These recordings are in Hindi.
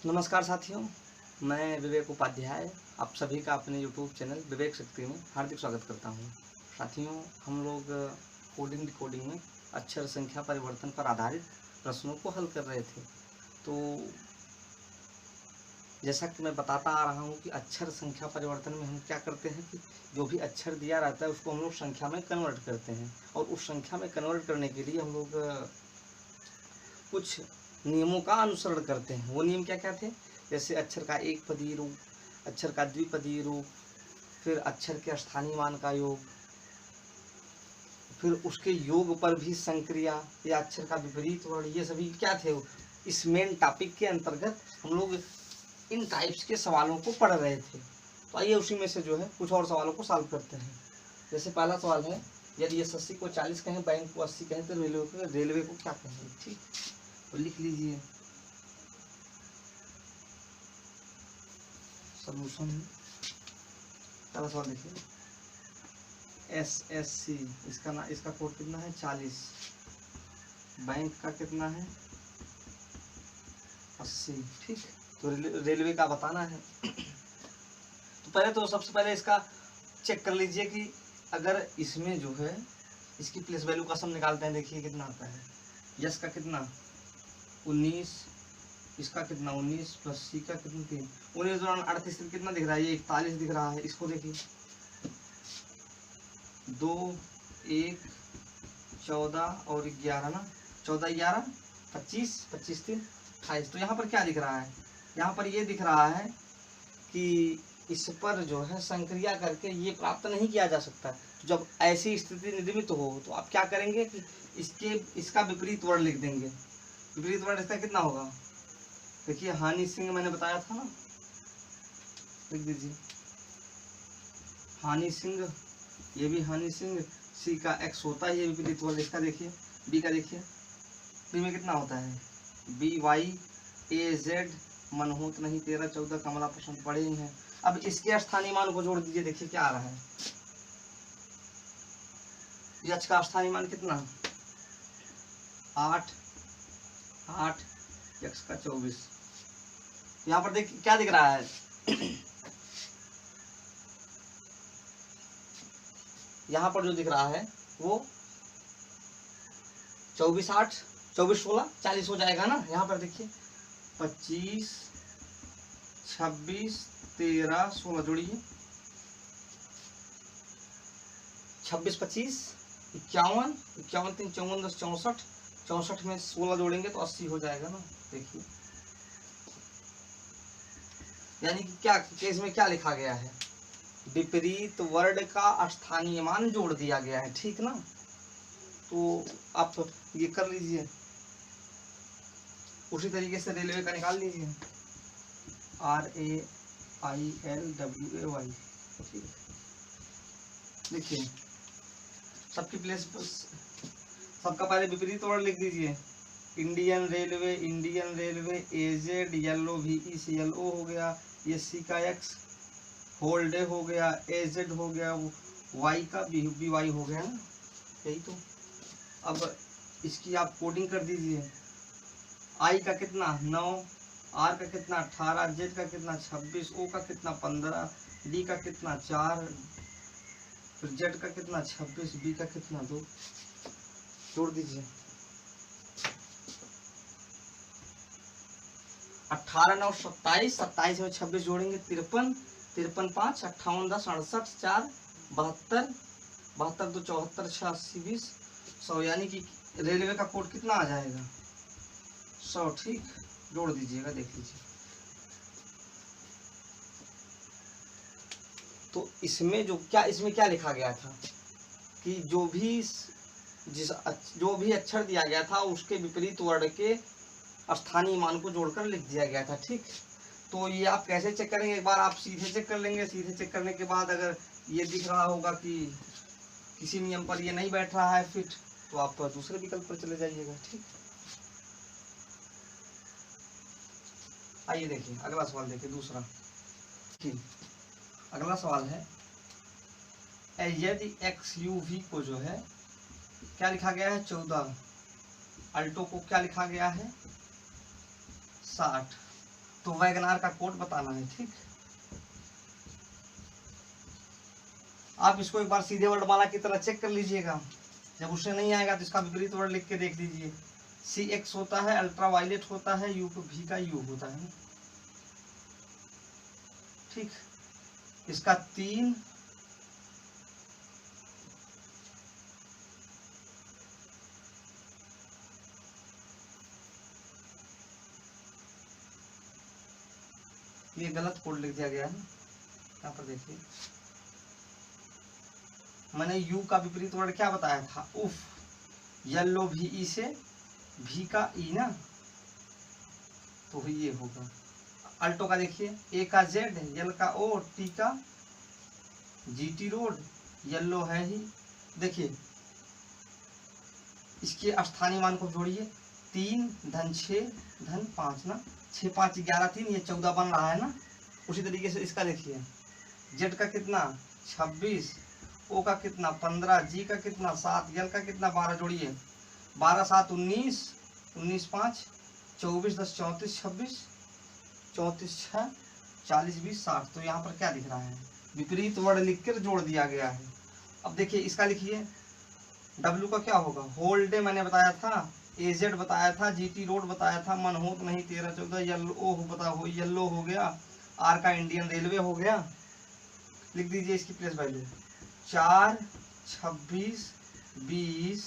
नमस्कार साथियों, मैं विवेक उपाध्याय आप सभी का अपने YouTube चैनल विवेक शक्ति में हार्दिक स्वागत करता हूं। साथियों, हम लोग कोडिंग डिकोडिंग में अक्षर संख्या परिवर्तन पर आधारित प्रश्नों को हल कर रहे थे। तो जैसा कि मैं बताता आ रहा हूं कि अक्षर संख्या परिवर्तन में हम क्या करते हैं कि जो भी अक्षर दिया रहता है उसको हम लोग संख्या में कन्वर्ट करते हैं, और उस संख्या में कन्वर्ट करने के लिए हम लोग कुछ नियमों का अनुसरण करते हैं। वो नियम क्या क्या थे? जैसे अक्षर का एक पदीय रूप, अक्षर का द्विपदीय रूप, फिर अक्षर के स्थानीय मान का योग, फिर उसके योग पर भी संक्रिया या अक्षर का विपरीत वर्ण, ये सभी क्या थे? इस मेन टॉपिक के अंतर्गत हम लोग इन टाइप्स के सवालों को पढ़ रहे थे। तो आइए उसी में से जो है कुछ और सवालों को सॉल्व करते हैं। जैसे पहला सवाल है, यदि एसएससी को 40 कहें, बैंक को 80 कहें, तो रेलवे को क्या कहेंगे? ठीक, तो लिख लीजिए सॉल्यूशन। पहला सवाल देखिए, एसएससी इसका कोड कितना है? 40। बैंक का कितना है? 80। ठीक, तो रेलवे का बताना है। तो पहले तो सबसे पहले इसका चेक कर लीजिए कि अगर इसमें जो है इसकी प्लेस वैल्यू का सम निकालते हैं, देखिए कितना आता है। यस का कितना? 19, इसका कितना? 19 प्लस सी का कितना? 3। 19 दौरान 38 कितना दिख रहा है? ये 41 दिख रहा है। इसको देखिए 2, 1, 14 और 11 ना, 14, 11, 25, 25, 3, 28। तो यहाँ पर क्या दिख रहा है? यहाँ पर ये दिख रहा है कि इस पर जो है संक्रिया करके ये प्राप्त नहीं किया जा सकता। तो जब ऐसी स्थिति निर्मित हो तो आप क्या करेंगे कि इसका विपरीत वर्ण लिख देंगे। विपरीत वर्ण इसका कितना होगा? देखिए हानि सिंह मैंने बताया था ना, लिख दीजिए हानि सिंह, ये भी हानि सिंह। सी का एक्स होता है, ये विपरीत वर्ण इसका। देखिए बी का, देखिए बी में कितना होता है? बी वाई ए जेड, मनहूत नहीं 13, 14, कमला पसंद पड़े ही हैं। अब इसके स्थानीय मान को जोड़ दीजिए, देखिए क्या आ रहा है। यच का स्थानीय मान कितना? 8, 8, यक्स का 24। यहाँ पर देखिए क्या दिख रहा है? यहाँ पर जो दिख रहा है वो 24, 8, 24, 16, 40 हो जाएगा ना। यहाँ पर देखिए 25, 26, 13, 16 जोड़िए। 26, 25, 51, 51, 3, 54, 10, 64, 64 में 16 जोड़ेंगे तो 80 हो जाएगा ना। देखिए यानी कि क्या केस में क्या लिखा गया है? विपरीत वर्ण का स्थानीय मान जोड़ दिया गया है। ठीक ना, तो आप ये कर लीजिए। उसी तरीके से रेलवे का निकाल लीजिए, RAILWAY। ठीक, देखिए सबकी प्लेस पर सबका पहले विपरीत वर्ण लिख दीजिए। Indian railway A Z, yellow VECLO हो गया, ये सी का एक्स, होल डे हो गया, एजेड हो गया, वाई का BY हो गया ना। यही तो। अब इसकी आप कोडिंग कर दीजिए। आई का कितना? 9, आर का कितना? 18, जेड का कितना? 26, ओ का कितना? 15, डी का कितना? 4, फिर जेड का कितना? 26, बी का कितना? 2। जोड़ दीजिए। 18, 9, 27, 27 में 26 जोड़ेंगे 53, 53, 5, 58, 10, 68, 4, 72, 72, 2, 74, 6, 80, 20, 100। यानी कि रेलवे का कोड कितना आ जाएगा? 100। ठीक, जोड़ दीजिएगा, देख लीजिए। तो इसमें क्या लिखा गया था कि जो भी अक्षर दिया गया था उसके विपरीत वर्ण के स्थानीय मान को जोड़कर लिख दिया गया था। ठीक, तो ये आप कैसे चेक करेंगे? एक बार आप सीधे चेक कर लेंगे। सीधे चेक करने के बाद अगर ये दिख रहा होगा कि किसी नियम पर ये नहीं बैठ रहा है फिट, तो आप दूसरे विकल्प पर चले जाइएगा। ठीक, आइए देखिए अगला सवाल देखिए, दूसरा। ठीक, अगला सवाल है, यदि XUV को जो है क्या लिखा गया है? 14, अल्टो को क्या लिखा गया है? 60, तो वैगनार का कोड बताना है। ठीक, आप इसको एक बार सीधे वर्णमाला की तरह चेक कर लीजिएगा। जब उससे नहीं आएगा तो इसका विपरीत वर्ड लिख के देख लीजिए। CX होता है अल्ट्रावायलेट होता है, U V का U होता है। ठीक, इसका 3 ये गलत कोड लिख दिया गया है। यहाँ पर देखिए, मैंने यू का विपरीत वर्ड क्या बताया था, उफ। येलो VE से V का E ना, तो ये होगा। अल्टो का देखिए, A का Z, L का O, T का GT रोड, येलो है ही। देखिए इसके स्थानीय मान को जोड़िए, 3 धन 6 धन 5 ना, 6 5 11 3, ये 14 बन रहा है ना। उसी तरीके से इसका देखिए, जेड का कितना 26, ओ का कितना 15, जी का कितना 7, यल का कितना 12, जोड़िए 12 7 19, 19 5 24 10 34 26, 34 6 40 20 60। तो यहाँ पर क्या दिख रहा है, विपरीत वर्ड लिखकर जोड़ दिया गया है। अब देखिए इसका लिखिए, डब्ल्यू का क्या होगा, होल डे मैंने बताया था, AZ बताया था, GT रोड बताया था, मनहोत नहीं 13 14, येलो बता हो, येलो हो गया, आर का इंडियन रेलवे हो गया। लिख दीजिए इसकी प्लेस वैल्यू 4 26 20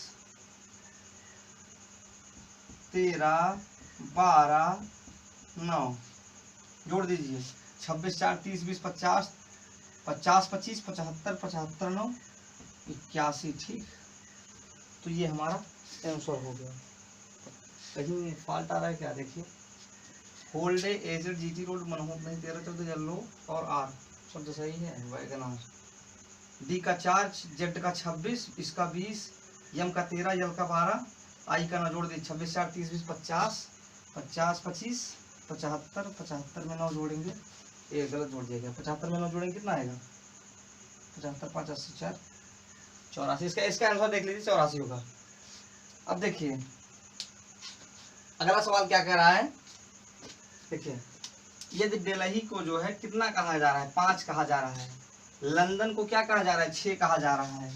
13 12 9, जोड़ दीजिए 26 4 30 20 50 50 25 75 75 9 81। ठीक, तो ये हमारा आंसर हो गया। कहीं फॉल्ट आ रहा है क्या, देखिए whole day AZ GT road मनहोत नहीं 13 14, येलो और आर शब्द सही है, वैगनार। डी का 4, जेड का 26, इसका 20, एम का 13, यल का 12, आई का ना जोड़ दी 26 4 30 20 50 50 25 75 75 में 9 जोड़ेंगे, ये गलत जोड़ दिया गया, 75 में 9 जोड़ेंगे कितना आएगा, 75 5 80 4 84। इसका आंसर देख लीजिए 84 होगा। अब देखिए अगला सवाल क्या कह रहा है, देखिए यदि दिल्ली को जो है कितना कहा जा रहा है, 5 कहा जा रहा है, लंदन को क्या कहा जा रहा है, 6 कहा जा रहा है,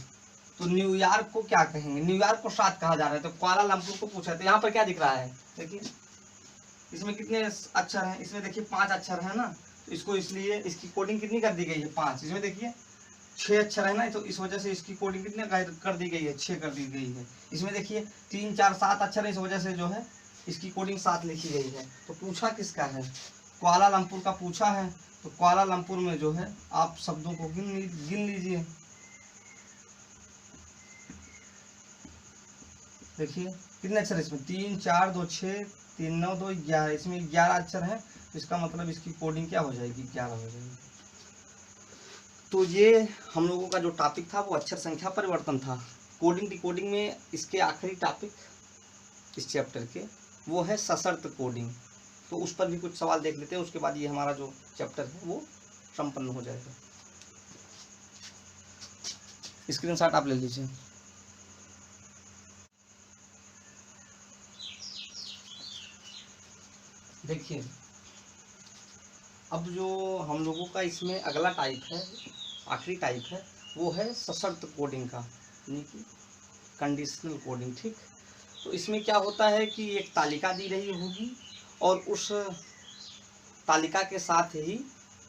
तो न्यूयॉर्क को क्या कहेंगे, न्यूयॉर्क को 7 कहा जा रहा है, तो कुआलालंपुर को पूछा। तो यहाँ पर क्या दिख रहा है, देखिए इसमें कितने अक्षर हैं, इसमें देखिए 5 अक्षर है ना, तो इसको इसलिए इसकी कोडिंग कितनी कर दी गई है 5, इसमें देखिए 6 अक्षर है ना, तो इस वजह से इसकी कोडिंग कितने कर दी गई है, 6 कर दी गई है। इसमें देखिए 3 4 7 अक्षर है, इस वजह से जो है इसकी कोडिंग 7 लिखी गई है। तो पूछा किसका है, कुआलालंपुर का पूछा है, तो कुआलालंपुर में जो है आप शब्दों को गिन लीजिए। देखिए कितने अक्षर है इसमें, 3 4 2 6 3 9 2 11, इसमें 11 अक्षर है, तो इसका मतलब इसकी कोडिंग क्या हो जाएगी, 11 हो जाएगी। तो ये हम लोगों का जो टॉपिक था वो अक्षर संख्या परिवर्तन था। कोडिंग डिकोडिंग में इसके आखिरी टॉपिक इस चैप्टर के वो है सशर्त कोडिंग, तो उस पर भी कुछ सवाल देख लेते हैं, उसके बाद ये हमारा जो चैप्टर है वो संपन्न हो जाएगा। स्क्रीनशॉट आप ले लीजिए। देखिए अब जो हम लोगों का इसमें अगला टाइप है, आखिरी टाइप है, वो है सशर्त कोडिंग का, यानी कि कंडीशनल कोडिंग। ठीक, तो इसमें क्या होता है कि एक तालिका दी रही होगी और उस तालिका के साथ ही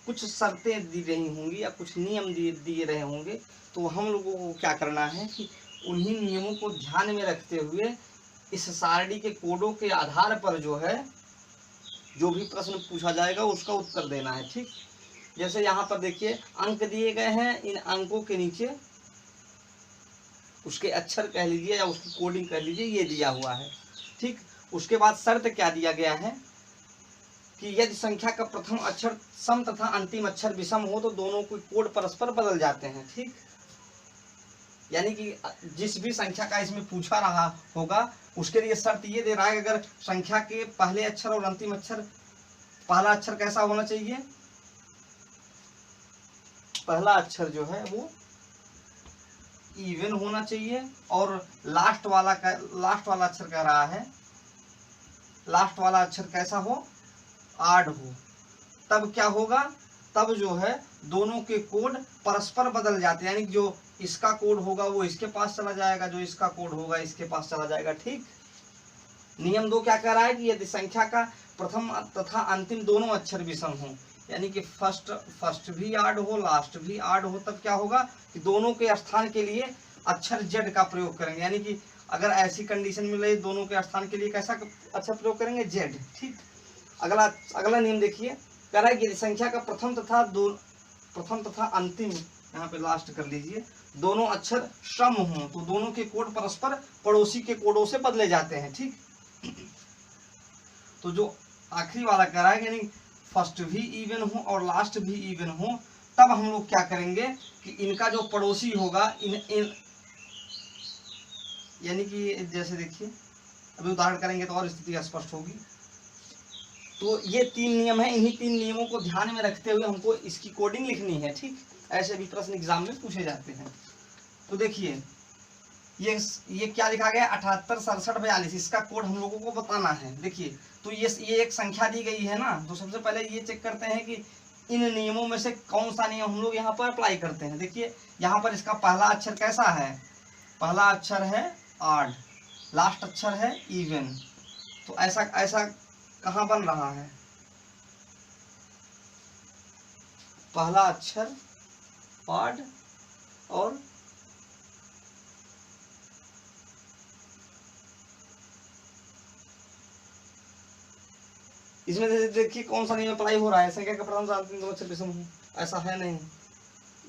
कुछ शर्तें दी रही होंगी या कुछ नियम दिए रहे होंगे। तो हम लोगों को क्या करना है कि उन्हीं नियमों को ध्यान में रखते हुए इस सारणी के कोडों के आधार पर जो है जो भी प्रश्न पूछा जाएगा उसका उत्तर देना है। ठीक, जैसे यहाँ पर देखिए अंक दिए गए हैं, इन अंकों के नीचे उसके अक्षर कह लीजिए या उसकी कोडिंग कह लीजिए, ये दिया हुआ है। ठीक, उसके बाद शर्त क्या दिया गया है कि यदि संख्या का प्रथम अक्षर सम तथा अंतिम अक्षर विषम हो तो दोनों के कोड परस्पर बदल जाते हैं। ठीक, यानी कि जिस भी संख्या का इसमें पूछा रहा होगा उसके लिए शर्त ये दे रहा है, अगर संख्या के पहले अक्षर और अंतिम अक्षर, पहला अक्षर कैसा होना चाहिए, पहला अक्षर जो है वो इवन होना चाहिए, और लास्ट वाला अक्षर कह रहा है, लास्ट वाला अक्षर कैसा हो, आड हो, तब क्या होगा, तब जो है दोनों के कोड परस्पर बदल जाते हैं, यानी जो इसका कोड होगा वो इसके पास चला जाएगा, जो इसका कोड होगा इसके पास चला जाएगा। ठीक। नियम 2 क्या कह रहा है कि यदि संख्या का प्रथम तथा अंतिम दोनों अक्षर विषम हो, यानी कि फर्स्ट भी आड हो, लास्ट भी आड हो, तब क्या होगा कि दोनों के स्थान के लिए अक्षर जेड का प्रयोग करेंगे, यानी कि अगर ऐसी कंडीशन में ले दोनों के स्थान के लिए कैसा अक्षर प्रयोग करेंगे, जेड। ठीक। अगला नियम देखिए, कह रहा है कि संख्या का प्रथम तथा अंतिम, यहाँ पे लास्ट कर लीजिए, दोनों अक्षर सम हों तो दोनों के कोड परस्पर पड़ोसी के कोडों से बदले जाते हैं। ठीक। तो जो आखिरी वाला कह रहा है यानी फर्स्ट भी इवन हो और लास्ट भी इवन हो, तब हम लोग क्या करेंगे कि इनका जो पड़ोसी होगा इन यानी कि जैसे देखिए अभी उदाहरण करेंगे तो और स्थिति स्पष्ट होगी। तो ये 3 नियम है, इन्हीं 3 नियमों को ध्यान में रखते हुए हमको इसकी कोडिंग लिखनी है। ठीक। ऐसे भी प्रश्न एग्जाम में पूछे जाते हैं। तो देखिए ये क्या लिखा गया, 78 67 42, इसका कोड हम लोगों को बताना है। देखिए तो ये एक संख्या दी गई है ना, तो सबसे पहले ये चेक करते हैं कि इन नियमों में से कौन सा नियम हम लोग यहाँ पर अप्लाई करते हैं। देखिए यहाँ पर इसका पहला अक्षर कैसा है, पहला अक्षर है आड, लास्ट अक्षर है इवन, तो ऐसा कहाँ बन रहा है, पहला अक्षर आड और इसमें देखिए कौन सा नियम अप्लाई हो रहा है, संख्या का प्रथम अंतिम दोनों अक्षर विषम हो, ऐसा है नहीं,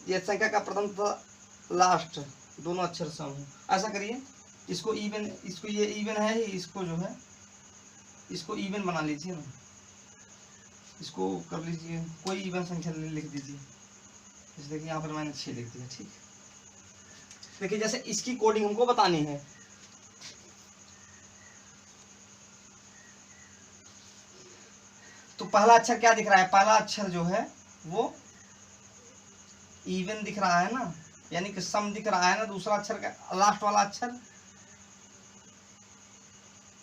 ये संख्या का प्रथम तथा लास्ट दोनों अक्षर सम हो। ऐसा करिए इसको इवन, इसको ये इवन है, इसको जो है इसको इवन बना लीजिए ना, इसको कर लीजिए कोई इवन संख्या लिख दीजिए। जैसे देखिए यहाँ पर मैंने 6 लिख दिया। ठीक। देखिए जैसे इसकी कोडिंग हमको बतानी है, तो पहला अक्षर क्या दिख रहा है, पहला अक्षर जो है वो इवन दिख रहा है ना, यानी कि सम दिख रहा है ना। दूसरा अक्षर का लास्ट वाला अक्षर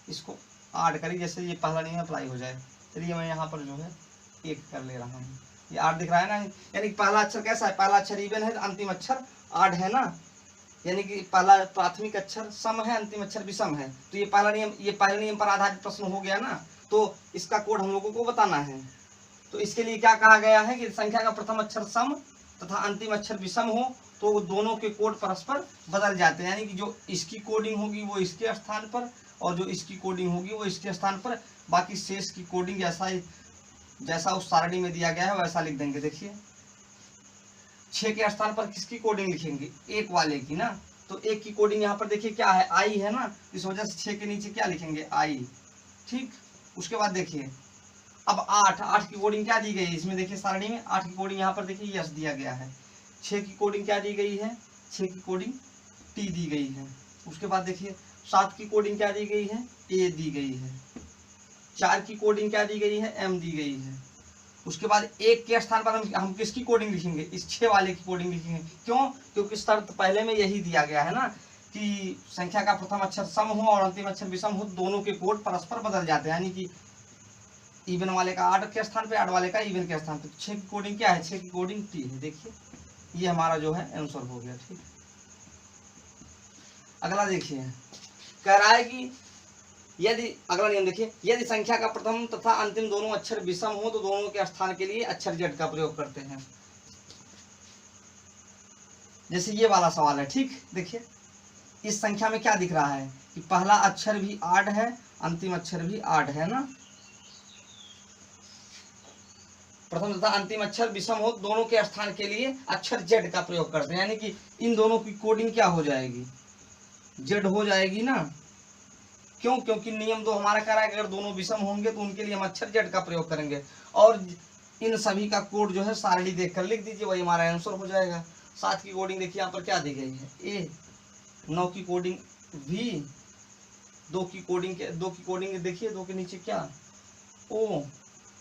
इसको आड करिए, जैसे ये पहला नियम अप्लाई हो जाए। चलिए मैं यहाँ पर जो है 1 कर ले रहा हूँ, ये आड दिख रहा है ना, यानी पहला अक्षर कैसा है, पहला अक्षर इवन है, अंतिम अक्षर आड है ना, यानी कि पहला प्राथमिक अक्षर सम है, अंतिम अक्षर विषम है। तो ये पहले नियम पर आधारित प्रश्न हो गया ना, तो इसका कोड हम लोगों को बताना है। तो इसके लिए क्या कहा गया है कि संख्या का प्रथम अक्षर सम तथा अंतिम अक्षर विषम हो तो दोनों के कोड परस्पर बदल जाते हैं, यानी कि जो इसकी कोडिंग होगी वो इसके स्थान पर और जो इसकी कोडिंग होगी वो इसके स्थान पर, बाकी शेष की कोडिंग जैसा उस सारणी में दिया गया है वैसा लिख देंगे। देखिए 6 के स्थान पर किसकी कोडिंग लिखेंगे, 1 वाले की ना, तो 1 की कोडिंग यहाँ पर देखिए क्या है, आई है ना, इस वजह से 6 के नीचे क्या लिखेंगे, आई। ठीक। उसके बाद देखिए अब 8 की कोडिंग क्या दी गई है, इसमें देखिए सारणी में 8 की कोडिंग यहाँ पर देखिए यस दिया गया है। 6 की कोडिंग क्या दी गई है, 6 की कोडिंग टी दी गई है। उसके बाद देखिए 7 की कोडिंग क्या दी गई है, ए दी गई है। 4 की कोडिंग क्या दी गई है, एम दी गई है। उसके बाद 1 के स्थान पर हम किसकी कोडिंग लिखेंगे, इस 6 वाले की कोडिंग लिखेंगे। क्यों, क्योंकि शर्त पहले में यही दिया गया है ना कि संख्या का प्रथम अक्षर सम हो और अंतिम अक्षर विषम हो, दोनों के कोड परस्पर बदल जाते हैं, यानी कि इवन वाले का आड के स्थान पे, आड वाले का इवन के स्थान पे। 6 की कोडिंग क्या है, 6 की कोडिंग टी है। देखिए ये हमारा जो है आंसर हो गया। ठीक। अगला देखिए कह रहा है कि यदि, अगला नियम देखिए, यदि संख्या का प्रथम तथा अंतिम दोनों अक्षर विषम हो तो दोनों के स्थान के लिए अक्षर जेड का प्रयोग करते हैं। जैसे ये वाला सवाल है। ठीक। देखिए इस संख्या में क्या दिख रहा है कि पहला अक्षर भी आड है, अंतिम अक्षर भी आड है ना, प्रथम तथा अंतिम अक्षर विषम हो, दोनों के स्थान के लिए अक्षर जेड का प्रयोग करते हैं, यानी कि इन दोनों की कोडिंग क्या हो जाएगी, जेड हो जाएगी ना। क्यों, क्योंकि नियम 2 हमारा कह रहा है कि अगर दोनों विषम होंगे तो उनके लिए हम अक्षर जेड का प्रयोग करेंगे, और इन सभी का कोड जो है सारणी देखकर लिख दीजिए, वही हमारा आंसर हो जाएगा। 7 की कोडिंग देखिए यहाँ पर क्या दी गई है, ए। 9 की कोडिंग वी, 2 की कोडिंग देखिए, 2 के नीचे क्या, ओ।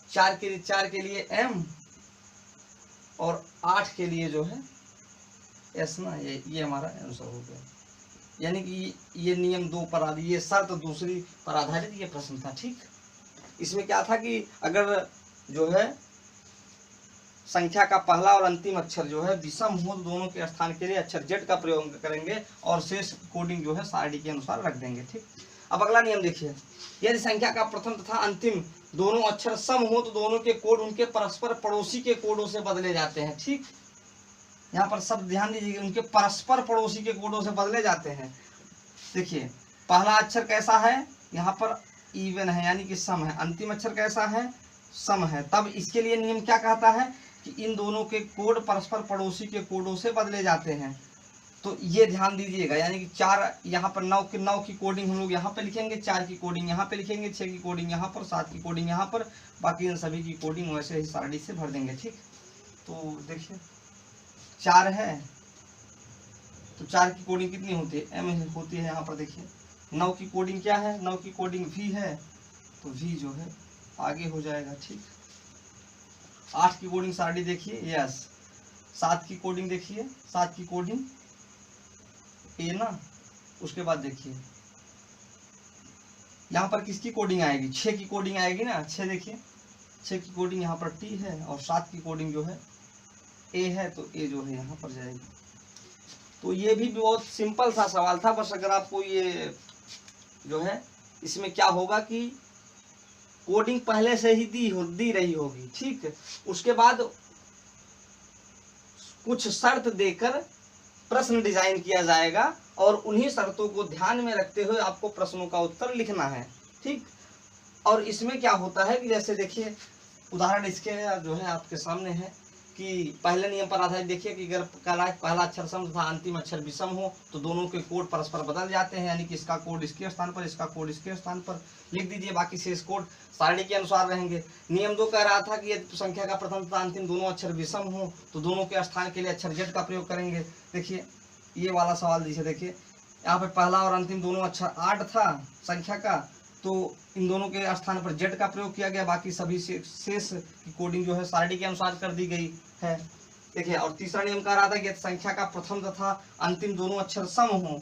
4 के लिए एम और 8 के लिए जो है एस ना, ये हमारा आंसर हो गया। यानी कि ये नियम 2 पर आधारित, ये शर्त दूसरी पर आधारित ये प्रश्न था। ठीक। इसमें क्या था कि अगर जो है संख्या का पहला और अंतिम अक्षर जो है विषम हो तो दोनों के स्थान के लिए अक्षर जेड का प्रयोग करेंगे और शेष कोडिंग जो है सारणी के अनुसार रख देंगे। ठीक, अब अगला नियम देखिए, यदि संख्या का प्रथम तथा अंतिम दोनों अक्षर सम हो तो दोनों के कोड उनके परस्पर पड़ोसी के कोडों से बदले जाते हैं। ठीक, यहाँ पर सब ध्यान दीजिए, उनके परस्पर पड़ोसी के कोडों से बदले जाते हैं। देखिए पहला अक्षर कैसा है, यहाँ पर इवन है यानी कि सम है, अंतिम अक्षर कैसा है, सम है, तब इसके लिए नियम क्या कहता है कि इन दोनों के कोड परस्पर पड़ोसी के कोडों से बदले जाते हैं। तो ये ध्यान दीजिएगा, यानी कि 4 यहाँ पर 9 की कोडिंग हम लोग यहाँ पे लिखेंगे, 4 की कोडिंग यहाँ पे लिखेंगे, 6 की कोडिंग यहाँ पर, 7 की कोडिंग यहाँ पर, बाकी इन सभी की कोडिंग वैसे ही सारणी से भर देंगे। ठीक, तो देखिए 4 है तो 4 की कोडिंग कितनी होती है, एम होती है। यहाँ पर देखिए 9 की कोडिंग क्या है, 9 की कोडिंग वी है, तो वी जो है आगे हो जाएगा। ठीक, 8 की कोडिंग सारणी देखिए, यस। 7 की कोडिंग देखिए, 7 की कोडिंग ए ना, उसके बाद देखिए यहाँ पर किसकी कोडिंग आएगी, 6 की कोडिंग आएगी ना, 6 देखिए 6 की कोडिंग यहाँ पर टी है और 7 की कोडिंग जो है ए है, तो ए जो है यहाँ पर जाएगी। तो ये भी बहुत सिंपल सा सवाल था, बस अगर आपको ये जो है इसमें क्या होगा कि कोडिंग पहले से ही दी रही होगी। ठीक, उसके बाद कुछ शर्त देकर प्रश्न डिजाइन किया जाएगा और उन्हीं शर्तों को ध्यान में रखते हुए आपको प्रश्नों का उत्तर लिखना है। ठीक, और इसमें क्या होता है कि जैसे देखिए उदाहरण इसके जो है आपके सामने है कि पहले नियम पर आधारित देखिए कि अगर पहला अक्षर सम तथा अंतिम अक्षर विषम हो तो दोनों के कोड परस्पर बदल जाते हैं, यानी कि इसका कोड इसके स्थान पर, इसका कोड इसके स्थान पर लिख दीजिए, बाकी शेष कोड सारणी के अनुसार रहेंगे। नियम 2 कह रहा था कि यदि संख्या का प्रथम तथा अंतिम दोनों अक्षर विषम हो तो दोनों के स्थान के लिए अक्षर जेड का प्रयोग करेंगे। देखिए ये वाला सवाल दीजिए, देखिए यहाँ पर पहला और अंतिम दोनों अक्षर 8 था संख्या का, तो इन दोनों के स्थान पर जेड का प्रयोग किया गया, बाकी सभी शेष की कोडिंग जो है सारणी के अनुसार कर दी गई है। देखिए और तीसरा नियम कह रहा था कि संख्या का प्रथम तथा अंतिम दोनों अक्षर सम हो,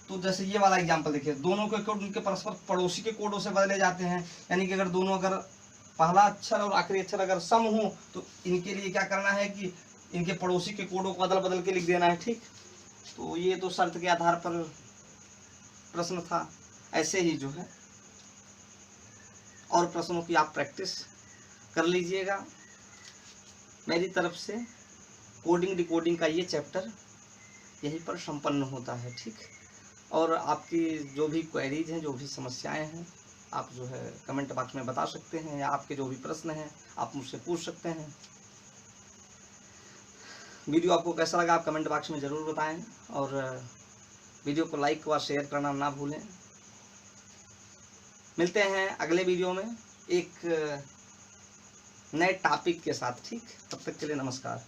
तो जैसे ये वाला एग्जांपल देखिए, दोनों के कोड उनके परस्पर पड़ोसी के कोडों से बदले जाते हैं, यानी कि अगर दोनों अगर पहला अक्षर और आखिरी अक्षर अगर सम हो तो इनके लिए क्या करना है कि इनके पड़ोसी के कोडों को बदल बदल के लिख देना है। ठीक, तो ये तो शर्त के आधार पर प्रश्न था, ऐसे ही जो है और प्रश्नों की आप प्रैक्टिस कर लीजिएगा। मेरी तरफ से कोडिंग डिकोडिंग का ये चैप्टर यहीं पर संपन्न होता है। ठीक, और आपकी जो भी क्वेरीज हैं, जो भी समस्याएं हैं, आप जो है कमेंट बॉक्स में बता सकते हैं, या आपके जो भी प्रश्न हैं आप मुझसे पूछ सकते हैं। वीडियो आपको कैसा लगा आप कमेंट बॉक्स में ज़रूर बताएं, और वीडियो को लाइक व शेयर करना ना भूलें। मिलते हैं अगले वीडियो में एक नए टॉपिक के साथ। ठीक, तब तक के लिए नमस्कार।